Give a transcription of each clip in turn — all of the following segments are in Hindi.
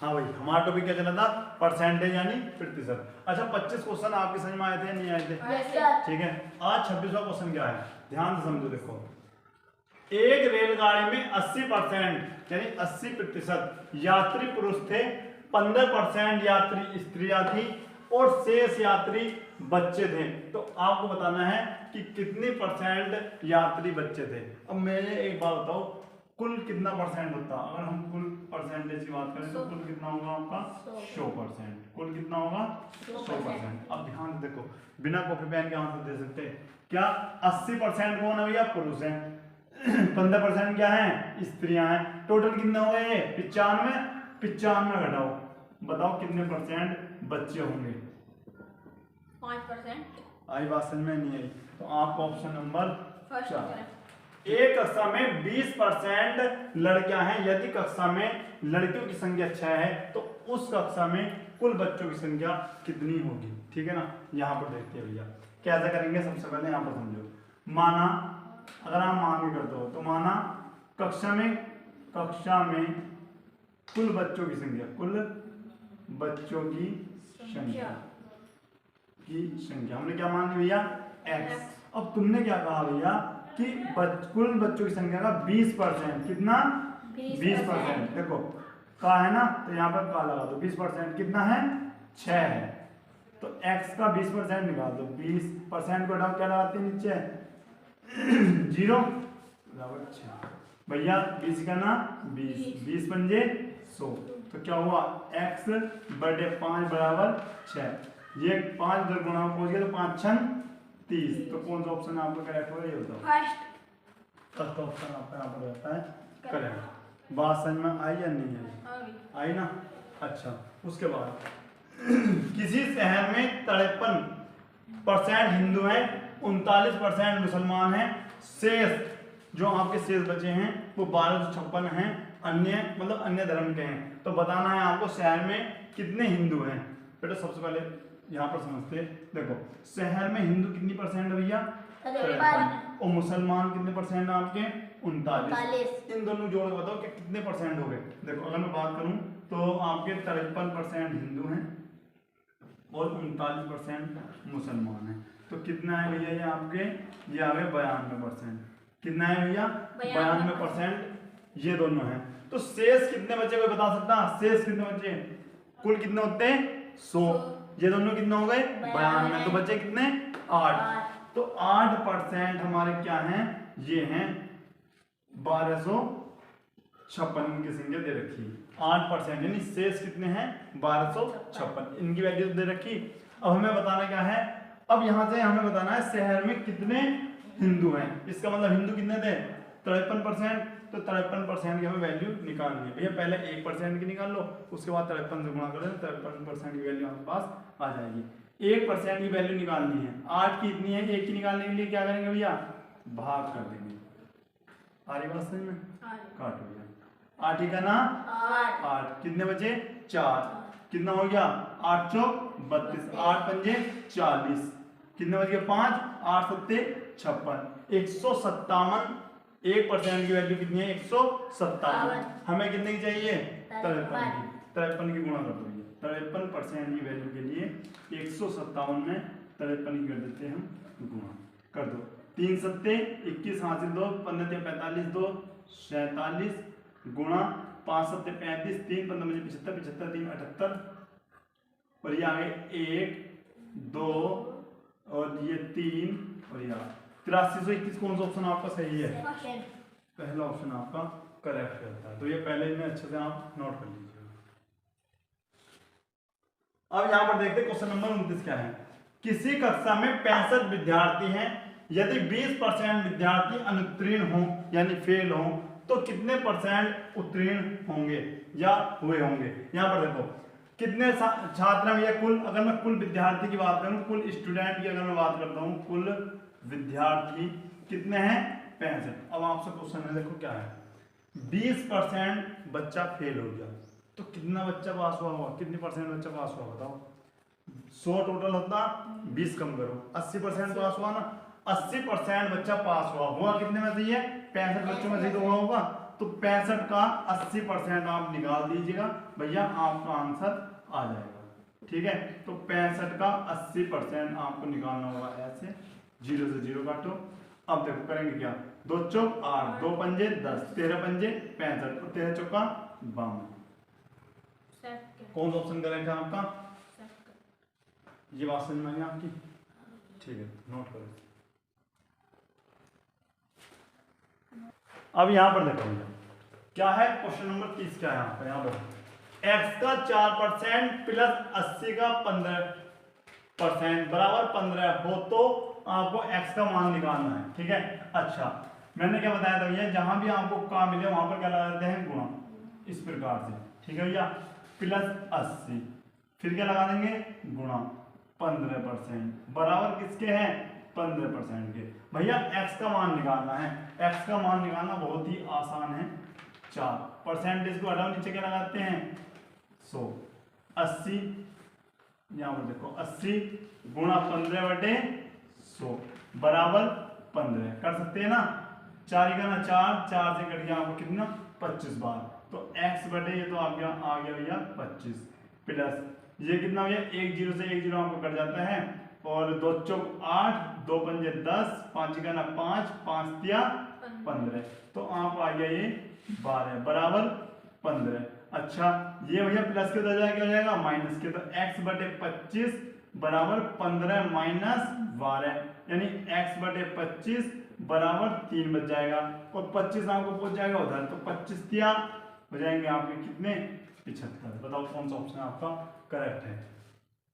हाँ भाई, हमारा टॉपिक क्या चला था? परसेंटेज यानी प्रतिशत। अच्छा, 25 क्वेश्चन आपके समझ में आए थे या नहीं आए थे? ठीक है। आज 26वां क्वेश्चन क्या है, ध्यान से समझो। देखो, एक रेलगाड़ी में 80% यानी 80% यात्री पुरुष थे, 15% यात्री स्त्रियां थी और शेष यात्री बच्चे थे। तो आपको बताना है कि कितने परसेंट यात्री बच्चे थे। अब मैंने एक बात बताओ, कुल कितना परसेंट होता? अगर हम कुल परसेंटेज की बात करें तो कुल कितना होगा आपका? 100%। कुल कितना होगा? 100%। अब ध्यान से देखो, बिना कॉपी पेन के आंसर दे सकते हैं क्या? 80% कौन है भैया? पुरुष हैं। 15% क्या है? स्त्रियां हैं। टोटल कितने हो गए? 95। 95 घटाओ, बताओ कितने परसेंट बच्चे होंगे? 5%। आई बात समझ में नहीं आई? तो आपका ऑप्शन नंबर 4। एक कक्षा में 20% लड़कियां हैं। यदि कक्षा में लड़कियों की संख्या 6 है तो उस कक्षा में कुल बच्चों की संख्या कितनी होगी? ठीक है ना। यहाँ पर देखते हैं भैया कैसे करेंगे। सबसे पहले यहाँ पर समझो, माना, अगर आप मान के करते हो तो माना कक्षा में कुल बच्चों की संख्या, कुल बच्चों की संख्या हमने क्या मान ली भैया? x। अब तुमने क्या कहा भैया कि कुल बच्चों की संख्या का 20%। कितना? 20%। देखो का है ना, तो यहाँ पर का लगा दो। 20% कितना है? 6 है। तो x का 20% निकाल दो। 20% को हटाओ, क्या लगाते हैं नीचे? 0 बराबर 6। भैया 20 का ना 20 पंजे 100। तो क्या हुआ? x बटे 5 बराबर 6। ये 5 इधर गुणा में पहुंच गया तो 5 6 30। तो कौन सा ऑप्शन आपका करेक्ट होगा? ये बताओ। फर्स्ट ऑप्शन आपका यहाँ पर रहता है करेक्ट। बात समझ में आई या नहीं आई? आई ना। अच्छा, उसके बाद किसी शहर में 53% हिंदू हैं, 39% मुसलमान हैं, शेष जो आपके शेष बचे हैं वो 1256 हैं, अन्य मतलब अन्य धर्म के हैं। तो बताना है आपको शहर में कितने हिंदू हैं। बेटा सबसे पहले यहाँ पर समझते हैं। देखो, शहर में हिंदू कितनी परसेंट है भैया? 53। और मुसलमान कितने परसेंट है आपके? 39। इन दोनों जोड़ के बताओ कि कितने परसेंट हो गए। देखो, अगर मैं बात करूं तो आपके 53% हिंदू हैं और 39% मुसलमान हैं। तो कितना है भैया ये आपके? ये आ गए 92%। कितना है भैया? 92%। ये दोनों हैं। तो शेष कितने बचे कोई बता सकता? शेष कितने बचे? कुल कितने होते हैं? 100। ये दोनों कितने हो गए? 92। तो बचे कितने? 8। तो 8% हमारे क्या हैं? ये हैं 1256। इनकी संख्या दे रखी 8%, यानी शेष कितने हैं? 1256। इनकी वैल्यू दे रखी। अब हमें बताना क्या है? अब यहां से हमें बताना है शहर में कितने हिंदू हैं। इसका मतलब हिंदू कितने थे? 53%। तो 53% की हमें वैल्यू निकालनी है भैया। पहले 1% की निकाल लो, उसके बाद 53 से गुणा कर दो, 53% की वैल्यू हमारे पास आ जाएगी। 1% की वैल्यू निकालनी है। 8 की इतनी है, 1 की निकालने के लिए क्या करेंगे भैया? भाग कर देंगे। आ रही बात समझ में? काटो भैया। 8 का ना 8। कितने बचे? 4। कितना हो गया? 8 चौक 32। 8 पंजे 40। कितने बच गए? 5। 8 सत्ते 56। 157। 1% की वैल्यू कितनी है? 157। हमें कितने की चाहिए? 53 की। 53 की गुणा कर दो। 53% की वैल्यू के लिए 157 में 53 की कर देते हैं हम गुणा। कर दो। 3 सत्ते 21, हाथ से 2, 15 45, 2 47 गुणा 5 सत्ते 35, 3 15 बजे 75, 75 3 78। और ये आगे 1 2 और ये 3 और ये 8321। कौन सा ऑप्शन आपका सही है? पहला ऑप्शन आपका करेक्ट रहता है। तो ये पहले में अच्छे से आप नोट कर लीजिए। अब यहां पर देखते क्वेश्चन नंबर 29 क्या है। किसी कक्षा में 65 विद्यार्थी हैं। यदि 20% विद्यार्थी अनुत्तीर्ण हो यानी फेल हो तो कितने परसेंट उत्तीर्ण होंगे या हुए होंगे? यहां पर देखो कितने छात्र हैं या कुल, अगर मैं कुल विद्यार्थी की बात करूं, कुल स्टूडेंट की अगर मैं बात करता हूं, कुल विद्यार्थी कितने हैं? 65। अब आपसे क्वेश्चन है, देखो क्या है। 20% बच्चा फेल हो गया तो कितना बच्चा पास हुआ होगा? कितने परसेंट बच्चा पास हुआ बताओ? 100 टोटल होता, 20 कम करो, 80% पास हुआ ना। 80% बच्चा पास हुआ कितने में से? 65 बच्चों में से तो हुआ होगा। तो 65 का 80% आप निकाल दीजिएगा भैया, आपका आंसर आ जाएगा। ठीक है, तो 65 का 80% आपको निकालना होगा ऐसे, 0 से 0 काटो। अब देखो करेंगे क्या, 2 चौक 8, 2 पंजे 10, 13 पंजे 65 और 13 चौका 52। कौन सा ऑप्शन करेक्ट है आपका? ये बात समझ में आई आपकी? ठीक है, नोट करो। अब यहां पर देखो भैया क्या है, क्वेश्चन नंबर 30 क्या है यहाँ पर, यहाँ पर x का 4% प्लस 80 का 15% बराबर 15 हो तो आपको x का मान निकालना है। ठीक है, अच्छा मैंने क्या बताया था भैया, जहां भी आपको का मिले वहां पर क्या लगाते हैं, गुणा, इस प्रकार से। ठीक है भैया, प्लस 80 फिर क्या लगा देंगे, गुणा 15% बराबर किसके हैं, 15% के। भैया x का मान निकालना है, x का मान निकालना बहुत ही आसान है। 4 परसेंटेज को हटाओ, नीचे क्या लगाते हैं 100, 80 यहाँ पर देखो 80 गुणा 15/100 बराबर 15 कर सकते हैं ना। 4 का ना 4, 4 से कट गया आपको कितना 25 बार, तो x बटे ये तो आ गया भैया 25 प्लस ये कितना भैया 1 0 से 1 0 आपको कट जाता है, और 2 चौक 8, 2 पंजे 10, 5 का ना 5, 5 तिया 15, तो आप आ गया ये 12 बराबर 15। अच्छा ये भैया प्लस के उधर जाएगा क्या हो जाएगा, माइनस के, तो x बटे 25 बराबर 15 माइनस 12, यानी x बटे 25 बराबर 3 बच जाएगा, और 25 आपको पहुंच जाएगा उधर, तो 25 तिया हो जाएंगे आपके कितने 75। बताओ कौन सा ऑप्शन आपका करेक्ट है?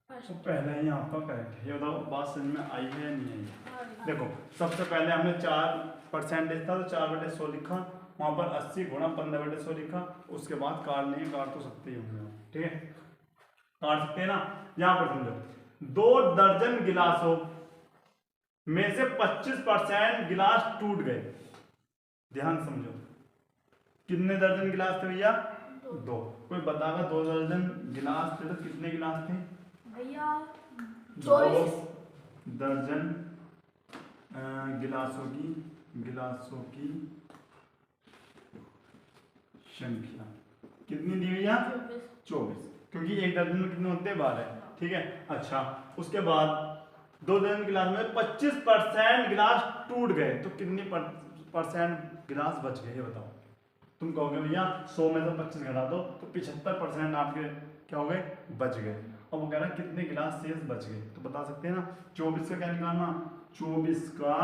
तो पहला ही आपका करेक्ट है। ये बताओ बात समझ में आई है या नहीं आई? देखो सबसे पहले हमने 4% था तो 4/100 लिखा, वहां पर 80 गुणा 15/100 लिखा, उसके बाद काट नहीं, काट तो सकते ही होंगे, ठीक है काट सकते हैं ना। यहां पर समझो 2 दर्जन गिलासों में से 25% गिलास टूट गए, ध्यान समझो कितने दर्जन गिलास थे भैया, 2। कोई बतागा 2 दर्जन गिलास थे तो कितने गिलास थे भैया 2 दर्जन गिलासों की संख्या कितनी दी भैया 24, क्योंकि एक दर्जन में कितने होते हैं 12, ठीक है। अच्छा उसके बाद 2 दर्जन गिलास में 25% गिलास टूट गए, तो कितनी परसेंट गिलास बच गए ये बताओ। तुम कहोगे भैया 100 में से 25 घटा दो तो 75% आपके क्या हो गए, बच गए। अब वो कह रहा है कितने गिलास शेष बच गए, तो बता सकते हैं ना। 24 का क्या निकालना, 24 का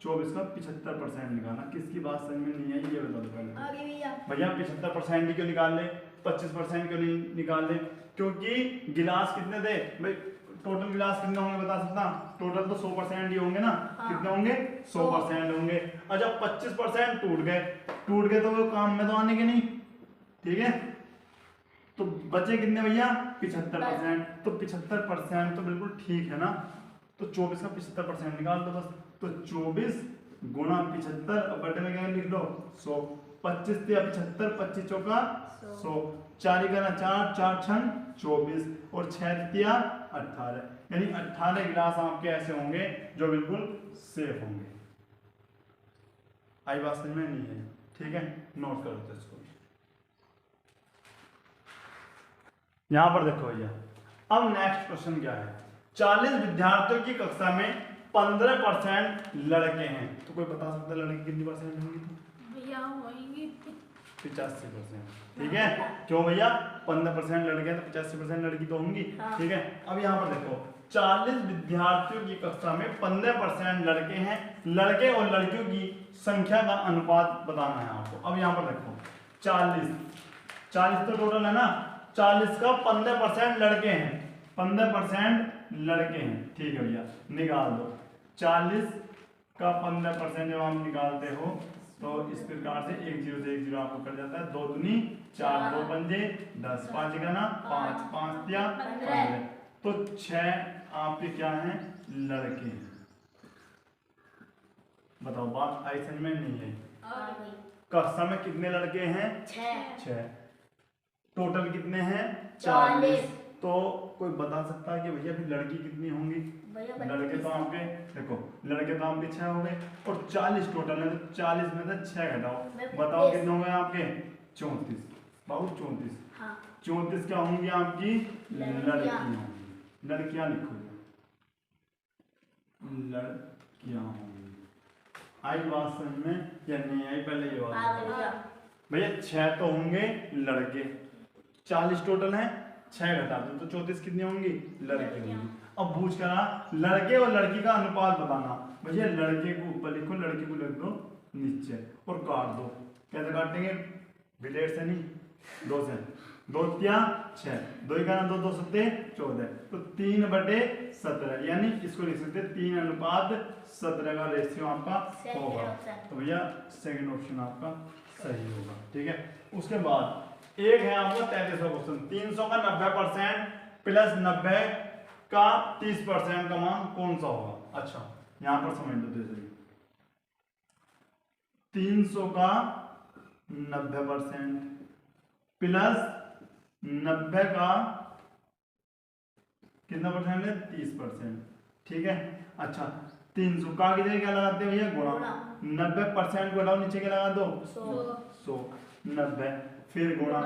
75% निकालना। किसकी बात समझ में नहीं आई ये बता दो पहले भैया। 75% ही क्यों निकाल ले, 25% क्यों नहीं निकाल ले, क्योंकि गिलास कितने थे भाई, टोटल गिलास कितने होंगे बता सकता, टोटल तो 100% ही होंगे ना। हाँ। कितने होंगे 100% होंगे। अच्छा 25% टूट गए तो वो काम में तो आने के नहीं, ठीक है। तो बचे कितने भैया 75%, तो 75% तो बिल्कुल ठीक है ना। तो 24 का 75% निकाल दो बस, तो 24 गुणा 75 और बटे में क्या लिख लो 100, 25 या 75, 25 चौका 100, 4 का ना 4, 4 छन 24 और 6 तिया 18, यानी 18 गिलास आपके ऐसे होंगे जो बिल्कुल सेफ होंगे। आई बात समझ में नहीं है, ठीक है नोट कर लो इसको। यहां पर देखो भैया, अब नेक्स्ट क्वेश्चन क्या है, 40 विद्यार्थियों की कक्षा में 15% लड़के हैं, तो कोई बता सकता है लड़के कितनी परसेंट होंगी? भैया होंगी 85%, ठीक है। क्यों भैया 15% लड़के हैं तो 85% लड़की तो होंगी, ठीक है। अब यहाँ पर देखो 40 विद्यार्थियों की कक्षा में 15% लड़के हैं, लड़के और लड़कियों की संख्या का अनुपात बताना है आपको। अब यहाँ पर देखो 40 तो टोटल है ना, 40 का 15% लड़के हैं, 15% लड़के हैं, ठीक है भैया निकाल दो। 40 का 15% जब आप निकालते हो तो इस प्रकार से 1 0 से 1 0 आपको कट जाता है, 2 दूनी 4, 2 पंजे 10, 5 का ना 5, 5 या 15, तो 6 आपके क्या हैं लड़के। बताओ बात आई समझ में नहीं है? कक्षा में कितने लड़के हैं 6, टोटल कितने हैं 40, तो कोई बता सकता है कि भैया फिर लड़की कितनी होंगी? भैया लड़के तो आपके देखो, लड़के तो आपके 6 हो गए और 40 टोटल है, तो 40 में से 6 घटाओ, बताओ कितने हो गए आपके? 34। बहुत 34। हाँ 34 क्या होंगी आपकी? लड़कियां होंगी। लड़कियां लिखो, लड़कियां होंगी। आई बात समझ में या नहीं आई? पहले ये बात भैया 6 तो होंगे लड़के, 40 टोटल है, 6 घटा दो तो 34 कितनी होंगी? लड़के होंगी। अब पूछ करा लड़के और लड़की का अनुपात बताना। भैया लड़के को ऊपर लिखो, लड़की को लिख दो नीचे और काट दो। कैसे काटेंगे? ब्लेड से नहीं, 2 से। 2 क्या 6, 2 का 2, 2 सत्ते 14, तो 3/17 यानी इसको लिख सकते 3:17 का रेशियो आपका होगा। तो भैया सेकंड ऑप्शन आपका सही होगा। ठीक है, उसके बाद एक है आपका 33वां क्वेश्चन। 300 का 90% प्लस 90 का 30% का मान कौन सा होगा? अच्छा यहां पर समझ लो, जैसे 300 का 90% प्लस 90 का कितना परसेंट है? 30%। ठीक है, अच्छा 300 का कितने क्या लगाते हैं भैया? गुणा। 90% को हटाओ, नीचे क्या लगा दो? 100। 90 फिर गुणा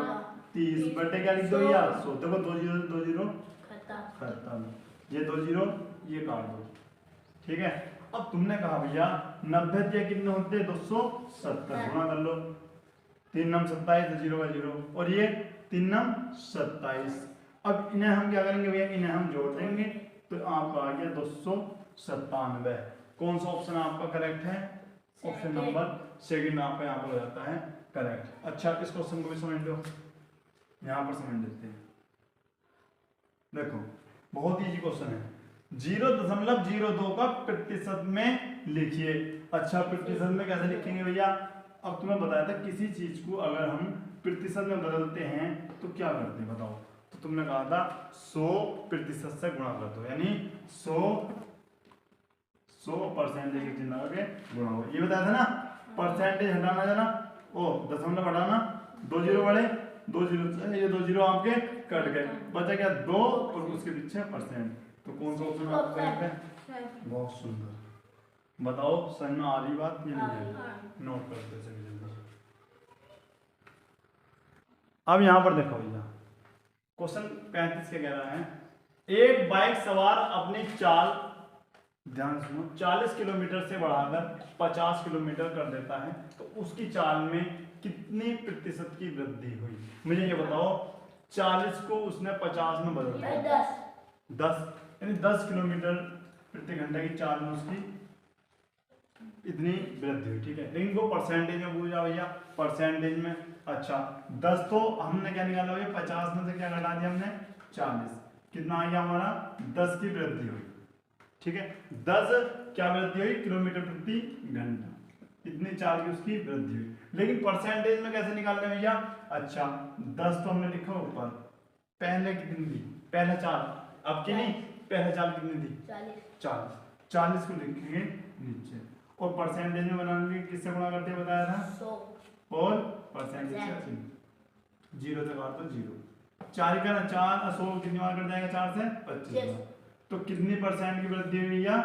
30 बटे क्या लिख दो भैया? 100। देखो 2 जीरो 2 जीरो खत्म, ये 2 जीरो ये काट दो। ठीक है, अब तुमने कहा भैया 90 दिया कितने होते हैं? 270। गुणा कर लो, 3 नम 27, 0 का 0 और ये 3 नम 27। अब इन्हें हम क्या करेंगे भैया? इन्हें हम जोड़ देंगे तो आपका आ गया 297। कौन सा ऑप्शन आपका करेक्ट है? ऑप्शन नंबर सेकंड आपका यहाँ पर हो जाता है करेक्ट। अच्छा इस क्वेश्चन को भी समझ लो, यहाँ पर समझ लेते हैं। देखो बहुत इजी क्वेश्चन है। 0.02 का प्रतिशत में लिखिए। अच्छा प्रतिशत में कैसे लिखेंगे भैया? अब तुम्हें बताया था किसी चीज को अगर हम प्रतिशत में बदलते हैं तो क्या करते हैं बताओ? तो तुमने कहा था 100% से गुणा कर दो, यानी 100% के चिन्ह लगा के गुणा हो। ये बताया था ना, परसेंटेज हटाना जाना, ओ दशमलव हटाना, 2 जीरो बढ़े, 2 जीरो, ये 2 जीरो आपके कट गए, बचा क्या 2 और उसके पीछे परसेंट। तो कौन सा ऑप्शन आपका करेक्ट है? बहुत सुंदर। बताओ समझ में आ रही बात ये नहीं है? नोट करते सभी जल्दी। अब यहां पर देखो भैया क्वेश्चन 35 के कह रहा है, एक बाइक सवार अपनी चाल, ध्यान सुनो, 40 किलोमीटर से बढ़ाकर 50 किलोमीटर कर देता है तो उसकी चाल में कितनी प्रतिशत की वृद्धि हुई? मुझे ये बताओ, 40 को उसने 50 में बदल दिया, 10 यानी 10 किलोमीटर प्रति घंटे की चाल में उसकी इतनी वृद्धि हुई। ठीक है, लेकिन वो परसेंटेज में पूछा भैया, परसेंटेज में। अच्छा 10 तो हमने क्या निकाला भैया? 50 में से क्या घटा दिया हमने? 40। कितना आ गया हमारा? 10 की वृद्धि हुई। ठीक है, 10 क्या वृद्धि हुई? किलोमीटर प्रति घंटा, इतनी चाल की उसकी वृद्धि हुई। लेकिन परसेंटेज में कैसे निकालने भैया? अच्छा 10 तो हमने लिखा ऊपर, पहले कितनी थी? पहले चाल, अब की नहीं, पहले चाल कितनी थी? 40। 40 को लिखेंगे नीचे और परसेंटेज में बनाने किससे गुणा करते हैं बताया था? 100 और परसेंटेज से 0 से काट दो 0। 4 का ना 4 100 कितनी बार कट जाएगा? 4 से 25 बार। तो कितनी परसेंट की वृद्धि हुई भैया?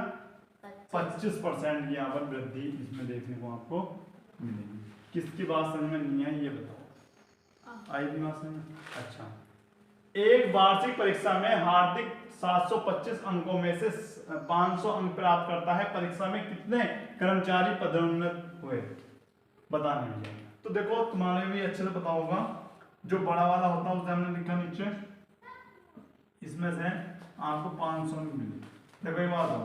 25% की यहाँ पर वृद्धि इसमें देखने को आपको मिलेगी। किसकी बात समझ में नहीं आई ये बताओ? आई भी बात समझ में? अच्छा, एक वार्षिक परीक्षा में हार्दिक 725 अंकों में से 500 अंक प्राप्त करता है, परीक्षा में कितने कर्मचारी पदोन्नत हुए? बताने में। तो देखो तुम्हारे भी अच्छे से पता होगा, जो बड़ा वाला होता है उसे हमने लिखा नीचे, इसमें से आपको 500 अंक मिले। देखो ये बात हो,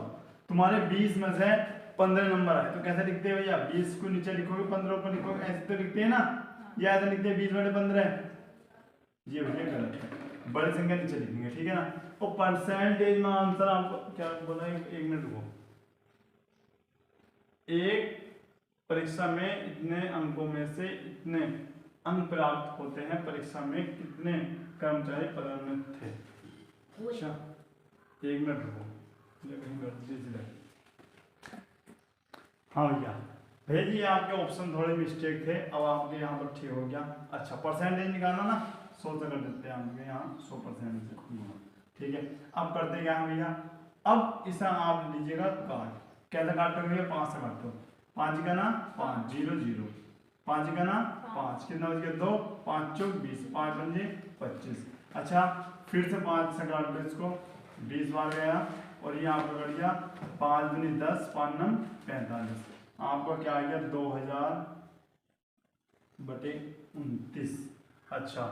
तुम्हारे 20 में से 15 नंबर आए तो कैसे लिखते हैं भैया? 20 को नीचे लिखोगे, 15 ऊपर लिखोगे, ऐसे तो लिखते हैं ना, या ऐसे लिखते हैं 20/15। ये भैया गलत है, बड़ी संख्या नीचे लिखेंगे। ठीक है ना, और परसेंटेज में आंसर आपको क्या बोला? 1 मिनट रुको। एक परीक्षा में इतने अंकों में से इतने अंक प्राप्त होते हैं, परीक्षा में कितने कर्मचारी पदोन्नत थे? अच्छा 1 मिनट रुको, हाँ भैया भेजिए, आपके ऑप्शन थोड़े मिस्टेक थे, अब आपके यहाँ पर ठीक हो गया। अच्छा परसेंटेज निकालना ना, 100 से कर देते हैं आपके यहाँ 100% से। ठीक है, अब करते क्या है भैया? अब इसे आप लीजिएगा काट, कैसे काटोगे भैया? 5 से काटो, 5 का ना 5 0 0, 5 का ना 5, कितना बच गया? 2, 5 चौक 20, 5 पंजे 25। अच्छा फिर से 5 से काट दो इसको, 20 बार गया और ये आपका कट गया 5 दूनी 10, 5 नम 45। आपका क्या आ गया? 2000/29। अच्छा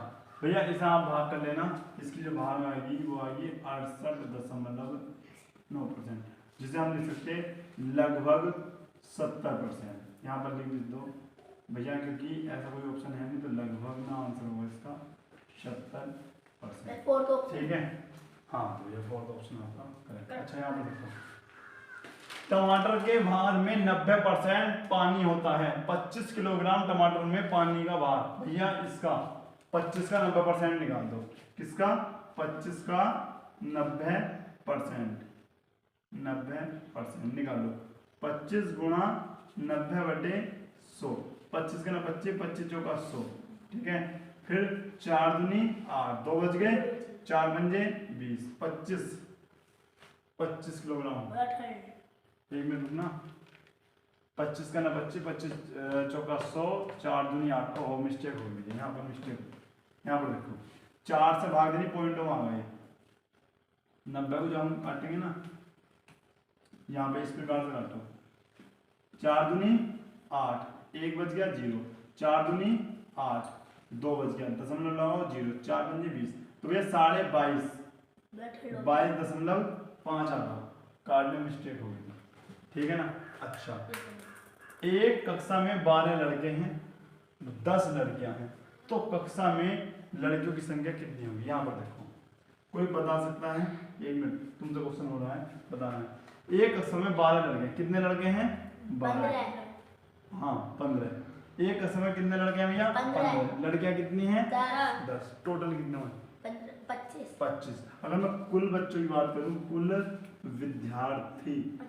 भैया इसे आप भाग कर लेना, इसकी जो भाग आएगी वो आएगी 68.9%, जिसे हम लिख सकते लगभग 70%। यहाँ पर लिख दो भैया, क्योंकि ऐसा कोई ऑप्शन है नहीं तो लगभग ना आंसर होगा इसका 70%। ठीक है, हाँ भैया फोर्थ ऑप्शन आपका करेक्ट। अच्छा यहाँ पर देखो, टमाटर के भार में 90% पानी होता है। 25 किलोग्राम टमाटर में पानी का भार, भैया इसका 25 का 90% निकाल दो। किसका? 25 का 90%, 90% निकालो। 25 गुणा 90/100, 25 का ना 25, 25 चौका 100। ठीक है, फिर 4 दूनी 8, 2 बच गए, 4 पंजे 20, 25 किलोग्राम। एक मिनट रुकना, 25 का ना 25, 25 चौका 100, 4 दूनी 8 का हो मिस्टेक हो गई, यहाँ पर मिस्टेक। यहाँ पर देखो 4 से भाग देनी, पॉइंट में आ गए 90 को जब हम काटेंगे ना, यहाँ पे इस प्रकार से काटो, 4 दूनी 8, 1 बच गया 0, 4 दूनी 8, 2 बच गया, दशमलव लगाओ 0, 4 पंजे 20, तो भैया 22.5 आ रहा, कार्ड में मिस्टेक हो गई। ठीक है ना। अच्छा एक कक्षा में 12 लड़के हैं, 10 लड़कियां हैं, तो कक्षा में लड़कियों की संख्या कितनी होगी? यहाँ पर देखो, कोई बता सकता है? 1 मिनट, तुमसे क्वेश्चन हो रहा है, बताना है। एक कक्षा में 12 लड़के, कितने लड़के हैं? 12। हाँ 15। एक कक्षा में कितने लड़के हैं भैया? 15। लड़कियां कितनी हैं? 10। टोटल कितने हुए? 25। अगर मैं कुल बच्चों की बात करूं, कुल विद्यार्थी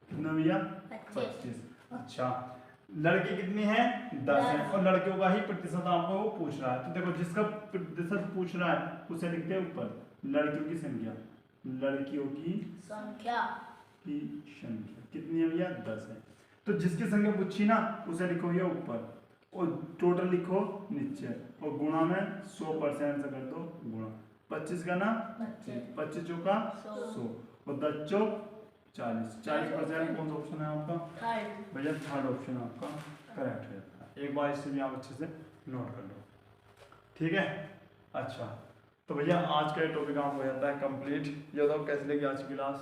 कितना भैया? 25। अच्छा लड़की कितनी है? 10 है, और लड़कियों का ही प्रतिशत आपको वो पूछ रहा है, तो देखो जिसका प्रतिशत पूछ रहा है उसे लिखते हैं ऊपर, लड़कियों की संख्या, लड़कियों की संख्या कितनी है भैया? 10 है। तो जिसकी संख्या पूछी ना उसे लिखो भैया ऊपर, और टोटल लिखो नीचे, और गुणा में 100% से कर दो गुणा। 25 का ना 25 चौका 100, और 10 चौक 40%। कौन सा ऑप्शन है आपका? भैया थर्ड ऑप्शन आपका करेक्ट है। एक बार इसे भी आप अच्छे से नोट कर लो। ठीक है। अच्छा तो भैया आज का ये टॉपिक आपको हो जाता है कंप्लीट। ये बताओ कैसे लगी आज की क्लास?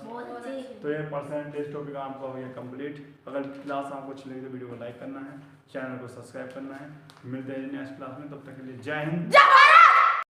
तो ये परसेंटेज टॉपिक आपका हो गया कंप्लीट। अगर क्लास आपको अच्छी लगी तो वीडियो को लाइक करना है, चैनल को सब्सक्राइब करना है। मिलते हैं नेक्स्ट क्लास में, तब तक के लिए जय हिंद।